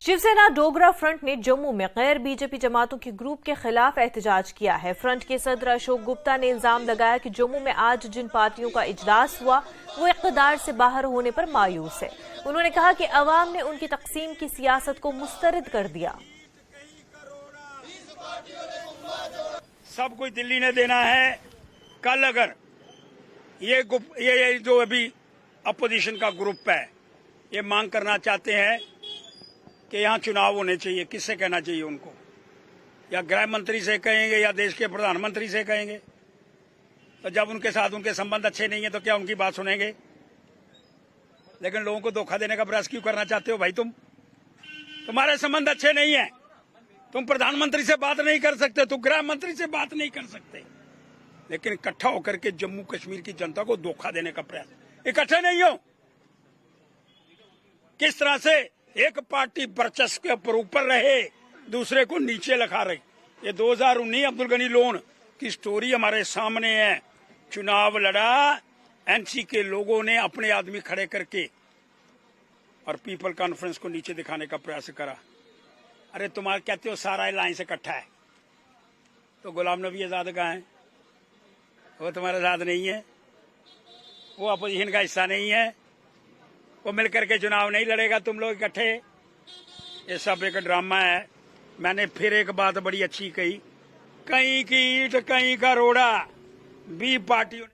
Shiv Sena Dogra front ने जम्मू में गैर बीजेपी जमातों के ग्रुप के खिलाफ एहतजाज किया है। फ्रंट के सदर अशोक गुप्ता ने इल्जाम लगाया कि जम्मू में आज जिन पार्टियों का इजलास हुआ वो इक़्तिदार से बाहर होने पर मायूस है। उन्होंने कहा कि अवाम ने उनकी तक़सीम की सियासत को मुस्तरद कर दिया। सब कुछ दिल्ली ने देना है। कल अगर ये जो अभी अपोजिशन का ग्रुप है ये मांग करना चाहते हैं कि यहाँ चुनाव होने चाहिए, किससे कहना चाहिए उनको? या गृह मंत्री से कहेंगे या देश के प्रधानमंत्री से कहेंगे? तो जब उनके साथ उनके संबंध अच्छे नहीं है तो क्या उनकी बात सुनेंगे? लेकिन लोगों को धोखा देने का प्रयास क्यों करना चाहते हो भाई? तुम्हारे संबंध अच्छे नहीं है, तुम प्रधानमंत्री से बात नहीं कर सकते, तुम गृह मंत्री से बात नहीं कर सकते, लेकिन इकट्ठा होकर के जम्मू कश्मीर की जनता को धोखा देने का प्रयास। इकट्ठे नहीं हो। किस तरह से एक पार्टी वर्चस्व के ऊपर रहे, दूसरे को नीचे लगा रही। ये 2019 अब्दुल गनी लोन की स्टोरी हमारे सामने है। चुनाव लड़ा, एनसी के लोगों ने अपने आदमी खड़े करके और पीपल कॉन्फ्रेंस को नीचे दिखाने का प्रयास करा। अरे तुम्हारे कहते हो सारा अलायंस इकट्ठा है, तो गुलाम नबी आजाद कहाँ है? वो तुम्हारे साथ नहीं है, वो अपोजिशन का हिस्सा नहीं है, वो मिलकर के चुनाव नहीं लड़ेगा। तुम लोग इकट्ठे, ये सब एक ड्रामा है। मैंने फिर एक बात बड़ी अच्छी कही, कहीं की ईंट कहीं का रोड़ा, 20 पार्टियों